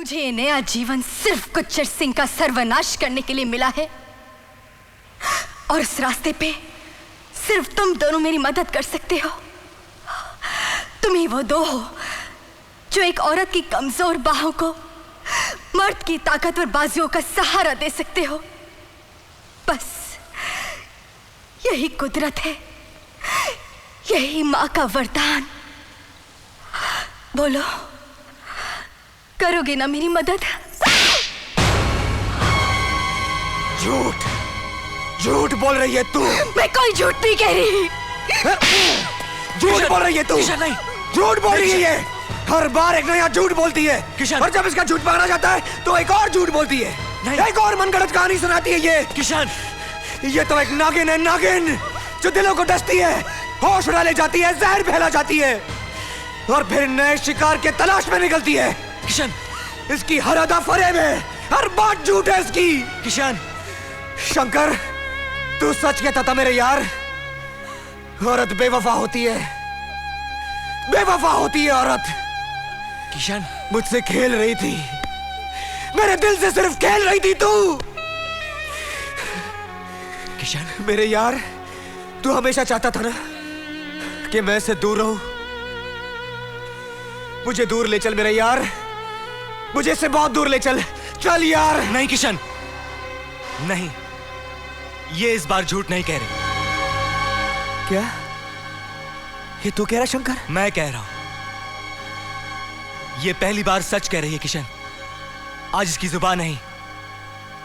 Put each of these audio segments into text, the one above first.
मुझे ये नया जीवन सिर्फ गुज्जर सिंह का सर्वनाश करने के लिए मिला है, और इस रास्ते पे सिर्फ तुम दोनों मेरी मदद कर सकते हो। तुम ही वो दो हो जो एक औरत की कमजोर बाहों को मर्द की ताकतवर बाजुओं का सहारा दे सकते हो। बस यही कुदरत है, यही माँ का वरदान। बोलो, करोगे ना मेरी मदद? झूठ झूठ बोल रही है तू। मैं कोई झूठ नहीं कह रही। झूठ बोल रही है तू। किशन नहीं, झूठ बोल रही है ये। हर बार एक नया झूठ बोलती है किशन। और जब इसका झूठ पकड़ा जाता है तो एक और झूठ बोलती है, एक और मनगढ़ंत कहानी सुनाती है ये। किशन, ये तो एक नागिन है, नागिन जो दिलों को डसती है, होश उड़ा ले जाती है, जहर फैला जाती है और फिर नए शिकार के तलाश में निकलती है। किशन, इसकी हर अदा फरेब है, हर बात झूठ है इसकी। किशन, शंकर, तू सच कहता था मेरे यार, औरत बेवफा होती है, बेवफा होती है औरत। किशन, मुझसे खेल रही थी, मेरे दिल से सिर्फ खेल रही थी तू। किशन, मेरे यार, तू हमेशा चाहता था ना कि मैं इससे दूर रहूं। मुझे दूर ले चल मेरे यार, मुझे इससे बहुत दूर ले चल। चल यार। नहीं किशन, नहीं, ये इस बार झूठ नहीं कह रही। क्या ये तू कह रहा शंकर? मैं कह रहा हूं, ये पहली बार सच कह रही है किशन। आज इसकी जुबान नहीं,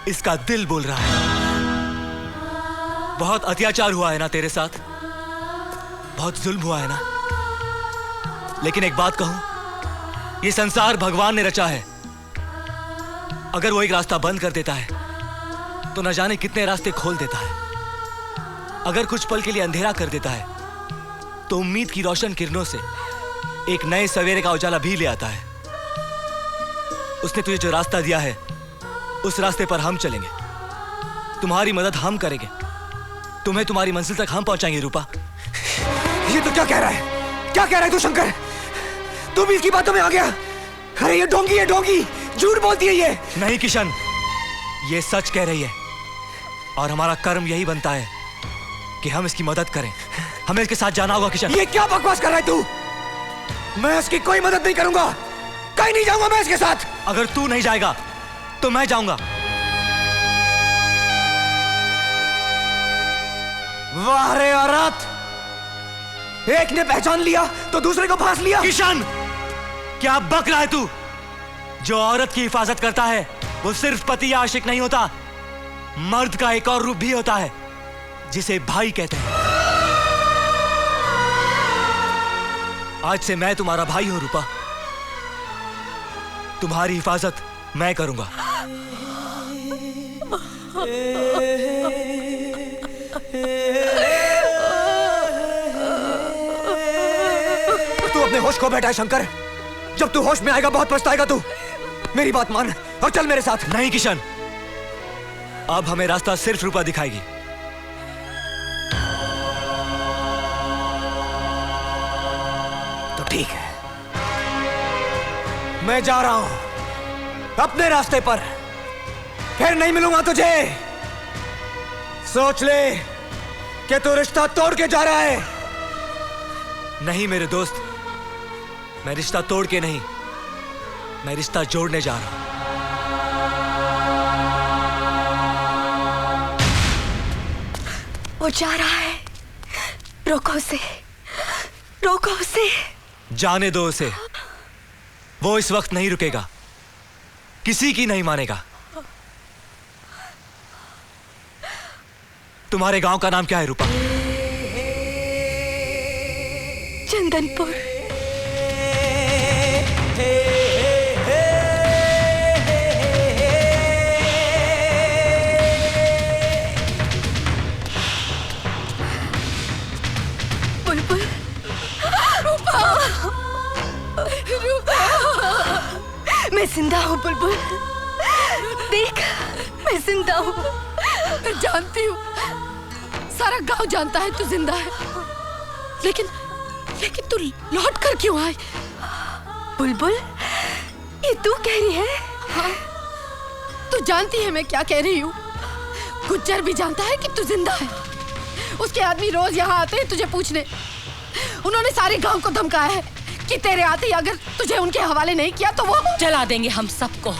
इसका दिल बोल रहा है। बहुत अत्याचार हुआ है ना तेरे साथ, बहुत जुल्म हुआ है ना, लेकिन एक बात कहूं, ये संसार भगवान ने रचा है। अगर वो एक रास्ता बंद कर देता है तो न जाने कितने रास्ते खोल देता है। अगर कुछ पल के लिए अंधेरा कर देता है तो उम्मीद की रोशन किरणों से एक नए सवेरे का उजाला भी ले आता है। उसने तुझे जो रास्ता दिया है उस रास्ते पर हम चलेंगे, तुम्हारी मदद हम करेंगे, तुम्हें तुम्हारी मंजिल तक हम पहुंचाएंगे। रूपा, ये तो क्या कह रहा है? क्या कह रहा है तू शंकर? तू भी इसकी बातों में आ गया? अरे ये ढोंगी है, ढोंगी, झूठ बोलती है ये। नहीं किशन, ये सच कह रही है और हमारा कर्म यही बनता है कि हम इसकी मदद करें। हमें इसके साथ जाना होगा किशन। ये क्या बकवास कर रहा है तू? मैं इसकी कोई मदद नहीं करूंगा, कहीं नहीं जाऊंगा मैं इसके साथ। अगर तू नहीं जाएगा तो मैं जाऊंगा। वाह रे औरत, एक ने पहचान लिया तो दूसरे को फांस लिया। किशन, क्या बक रहा है तू? जो औरत की हिफाजत करता है वो सिर्फ पति या आशिक नहीं होता, मर्द का एक और रूप भी होता है जिसे भाई कहते हैं। आज से मैं तुम्हारा भाई हूं रूपा, तुम्हारी हिफाजत मैं करूंगा। तू अपने होश खो बैठा है शंकर, जब तू होश में आएगा बहुत पछताएगा तू। मेरी बात मान और चल मेरे साथ। नहीं किशन, अब हमें रास्ता सिर्फ रूपा दिखाएगी। तो ठीक है, मैं जा रहा हूं अपने रास्ते पर, फिर नहीं मिलूंगा तुझे। सोच ले कि तू रिश्ता तोड़ के जा रहा है। नहीं मेरे दोस्त, मैं रिश्ता तोड़ के नहीं, मैं रिश्ता जोड़ने जा रहा हूं। वो जा रहा है, रोको उसे, रोको उसे। जाने दो उसे, वो इस वक्त नहीं रुकेगा, किसी की नहीं मानेगा। तुम्हारे गांव का नाम क्या है रूपा? चंदनपुर। बुलबुल, रूपा, रूपा, मैं जिंदा हूँ बुलबुल, देख मैं जिंदा हूँ। मैं जानती हूँ, सारा गांव जानता है तू जिंदा है, लेकिन तू लौट कर क्यों आई? बुलबुल, ये तू कह रही है? तू जानती है मैं क्या कह रही हूँ? गुज्जर भी जानता है कि तू जिंदा है। उसके आदमी रोज यहाँ आते हैं तुझे पूछने। उन्होंने सारे गांव को धमकाया है कि तेरे आते ही अगर तुझे उनके हवाले नहीं किया तो वो जला देंगे हम सबको,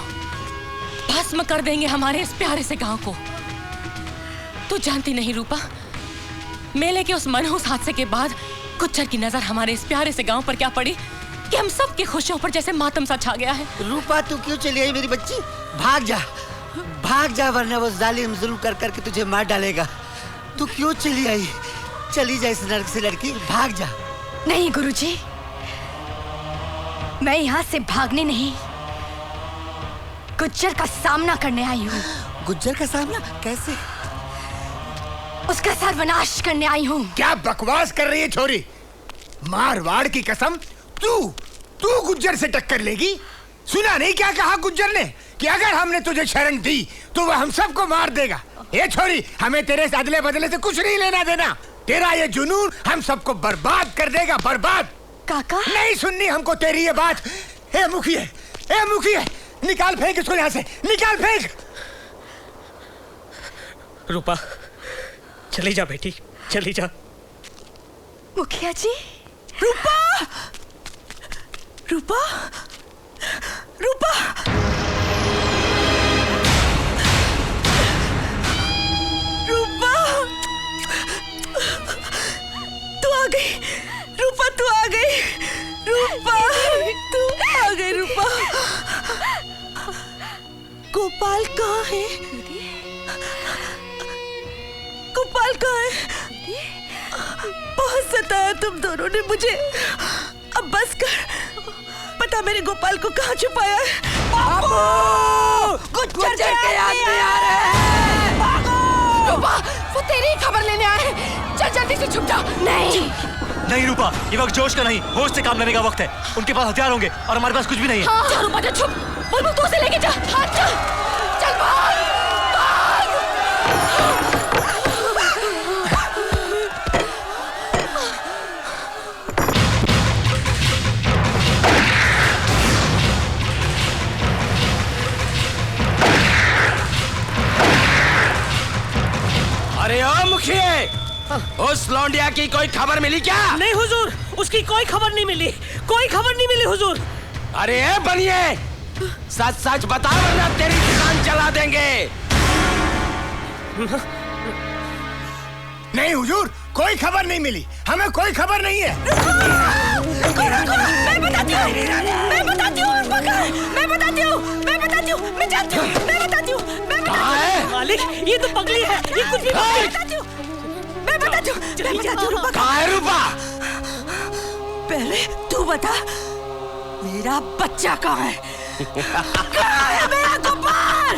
भस्म कर देंगे हमारे इस प्यारे से गांव को। तू जानती नहीं रूपा, मेले के उस मनहूस हादसे के बाद गुज्जर की नजर हमारे इस प्यारे से गांव पर क्या पड़ी कि हम सब की खुशियों पर जैसे मातम सा छा गया है। रूपा तू क्यों चली आई मेरी बच्ची? भाग जा, भाग जा, वरना वो जालिम जुल्म कर करके तुझे मार डालेगा। तू क्यों चली आई? चली जा इस नरक से लड़की, भाग जा। नहीं गुरुजी, मैं यहाँ से भागने नहीं, गुज्जर का सामना करने आई हूँ। गुज्जर का सामना कैसे? उसका सर्वनाश करने आई हूँ। क्या बकवास कर रही है छोरी? मारवाड़ की कसम, तू गुज्जर से टक्कर लेगी? सुना नहीं क्या कहा गुज्जर ने कि अगर हमने तुझे शरण दी तो वह हम सबको मार देगा। ये छोरी, हमें तेरे अदले बदले से कुछ नहीं लेना देना। तेरा ये जुनून हम सबको बर्बाद कर देगा, बर्बाद। काका नहीं सुननी हमको तेरी ये बात। ए मुखिया, निकाल फेंक इसको यहाँ से, निकाल फेंक। रूपा चली जा बेटी, चली जा। मुखिया जी। रूपा, रूपा, रूपा, रूपा, तू आ गई। रूपा तू आ गई। रूपा तू आ गई। रूपा, गोपाल कहाँ है? गोपाल कहाँ है? बहुत सताया तुम दोनों ने मुझे। अब बस कर, पता मेरे गोपाल को कहाँ छुपाया है। गुज्जर के आदमी आ रहे हैं। रूपा, वो तेरी खबर लेने आए हैं। चल जल्दी से छुप जा। नहीं रूपा, ये वक्त जोश का नहीं, होश से काम लेने का वक्त है। उनके पास हथियार होंगे और हमारे पास कुछ भी नहीं है। हाँ, रूपा जा, छुप। बुलबुल तू उसे लेके जा। हाँ, चल चल भाग। अरे ओ मुखिया, उस लौंडिया की कोई खबर मिली क्या? नहीं हुजूर, उसकी कोई खबर नहीं मिली, कोई खबर नहीं मिली हुजूर। अरे बनिए, सच सच बता वरना तेरी दुकान जला देंगे। नहीं हुजूर, कोई खबर नहीं मिली, हमें कोई खबर नहीं है। मैं बताती हूँ, मैं बताती हूँ, मैं बताती हूँ, मैं बताती हूँ, मैं जानती हूँ, मैं बताती हूँ, मैं बताती हूँ। मालिक, ये तो पगली है, ये कुछ भी बताती हूँ, मैं बताती हूँ, मैं बताती हूँ। रूपा कहाँ है रूपा? पहले तू बता, मेरा बच्चा कहाँ है? कहाँ है मेरा गोपाल?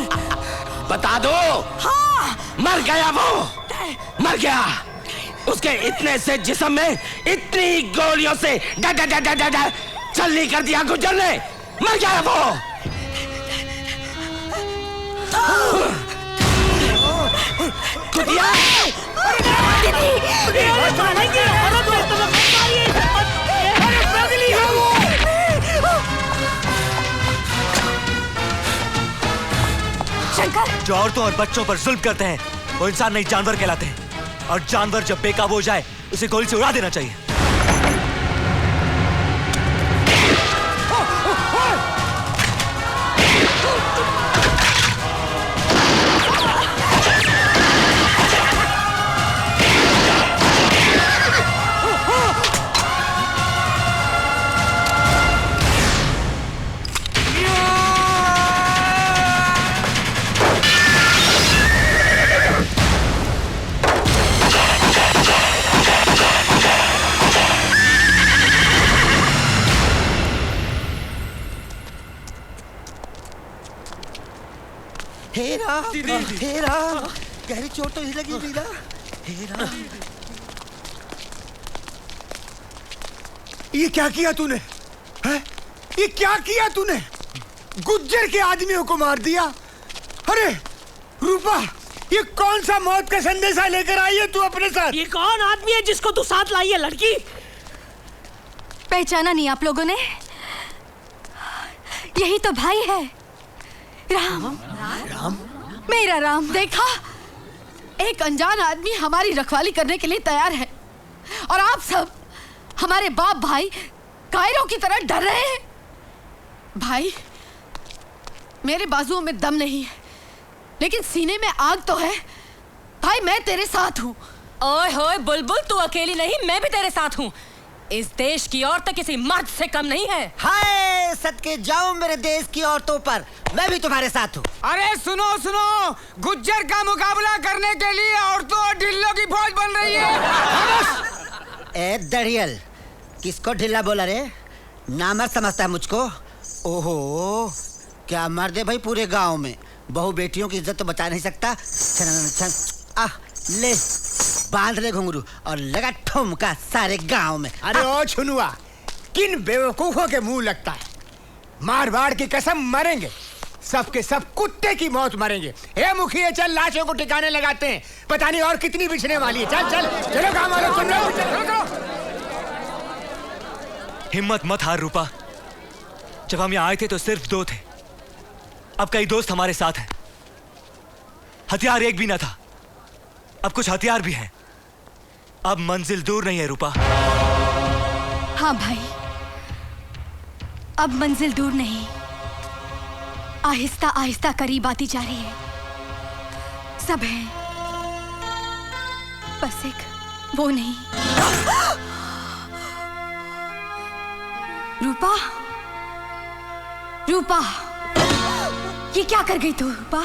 बता दो। हाँ, मर गया वो, मर गया। उसके इतने से जिस्म में इतनी गोलियों से छलनी कर दिया गुज्जर ने, मर गया वो। कुतिया, शंकर, जो औरतों और बच्चों पर जुल्म करते हैं वो इंसान नहीं जानवर कहलाते हैं, और जानवर जब बेकाबू हो जाए उसे गोली से उड़ा देना चाहिए। हेरा, गहरी चोट तो नहीं लगी मीरा? हेरा, ये क्या किया तूने? है? ये क्या किया तूने? गुज्जर के आदमियों को मार दिया। अरे रूपा, ये कौन सा मौत का संदेशा लेकर आई है तू अपने साथ? ये कौन आदमी है जिसको तू साथ लाई है लड़की? पहचाना नहीं आप लोगों ने? यही तो भाई है, राम मेरा राम, देखा, एक अनजान आदमी हमारी रखवाली करने के लिए तैयार है और आप सब हमारे बाप भाई कायरों की तरह डर रहे हैं। भाई, मेरे बाजुओं में दम नहीं है लेकिन सीने में आग तो है। भाई, मैं तेरे साथ हूँ। ओए होए बुलबुल, तू अकेली नहीं, मैं भी तेरे साथ हूँ। इस देश की औरत किसी मर्द से कम नहीं है। हाय सदके जाऊं मेरे देश की औरतों पर, मैं भी तुम्हारे साथ हूँ। अरे सुनो सुनो, गुज्जर का मुकाबला करने के लिए औरतों और ढिल्लों की फौज बन रही है। ए दरियल, किसको ढिल्ला बोला रे? नामर्द समझता है मुझको? ओहो, क्या मर्द है भाई पूरे गांव में, बहू बेटियों की इज्जत तो बचा नहीं सकता। ले बांध ले घुंघरू और लगा ठुमका सारे गांव में। अरे ओ छुनुआ, किन बेवकूफों के मुंह लगता है? मारवाड़ की कसम मरेंगे, सबके सब कुत्ते की मौत मरेंगे। हे मुखिया, चल लाशों को ठिकाने लगाते हैं, पता नहीं और कितनी बिछने वाली है। चल चल चलो काम वालों, सुन लो। हिम्मत मत हार रूपा। जब हम यहाँ आए थे तो सिर्फ 2 थे, अब कई दोस्त हमारे साथ हैं। हथियार एक भी ना था, अब कुछ हथियार भी हैं। अब मंजिल दूर नहीं है रूपा। हाँ भाई, अब मंजिल दूर नहीं, आहिस्ता आहिस्ता करीब आती जा रही है। सब है, बस एक वो नहीं। रूपा, रूपा, ये क्या कर गई तू? रूपा,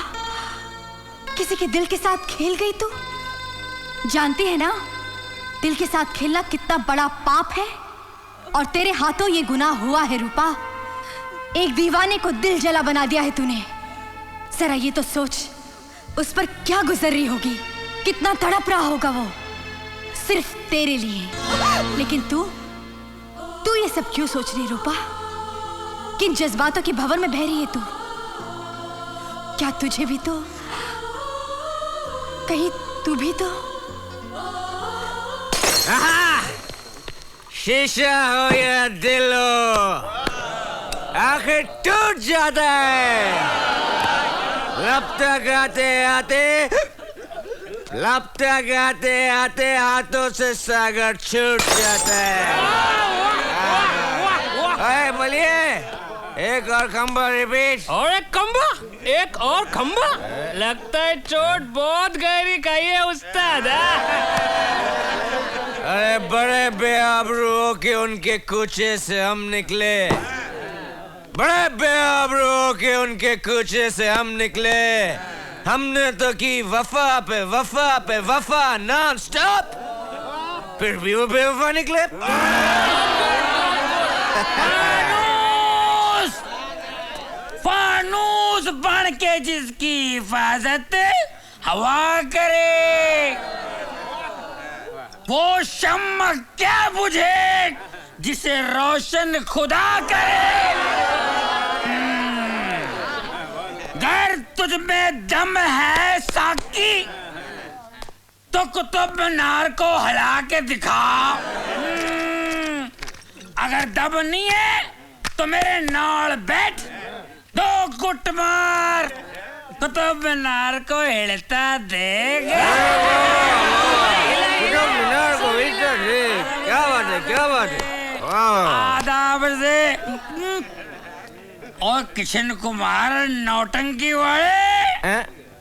किसी के दिल के साथ खेल गई तू। जानती है ना दिल के साथ खेलना कितना बड़ा पाप है, और तेरे हाथों ये गुनाह हुआ है रूपा। एक दीवाने को दिल जला बना दिया है तूने। जरा ये तो सोच, उस पर क्या गुजर रही होगी, कितना तड़प रहा होगा वो सिर्फ तेरे लिए। लेकिन तू ये सब क्यों सोच रही रूपा? किन जज्बातों की भंवर में बह रही है तू? क्या तुझे भी तो, कहीं तू भी तो शीशा हो या दिल हो, आखिर टूट जाता है। लपटा गाते आते हाथों से सागर छूट जाता है। बोलिए, एक और खंबा रिपीट। और एक और खंबा। लगता है चोट बहुत गहरी खाई है उस्ताद। अरे बड़े बेआबरू के उनके कूचे से हम निकले, बड़े बेआबरू के उनके कूचे से हम निकले। हमने तो की वफा पे वफा पे वफा नॉन स्टॉप, फिर भी वो बेवफा निकले। फानूस बन के जिसकी हिफाजत हवा करे, वो शम्मा क्या बुझे जिसे रोशन खुदा करे। अगर तुझ में दम है साकी तो कुतुब मीनार को हिला के दिखा। अगर दम नहीं है तो मेरे नाल बैठ, 2 गुट मार, कुतुब मीनार को हिलता देगा। क्या बात है। आदाब से। और किशन कुमार नौटंकी वाले,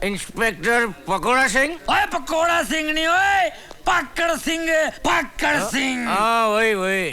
इंस्पेक्टर पकोड़ा सिंह। ओए पकोड़ा सिंह नहीं, ओए पकड़ सिंह, पकड़ सिंह। हाँ वही।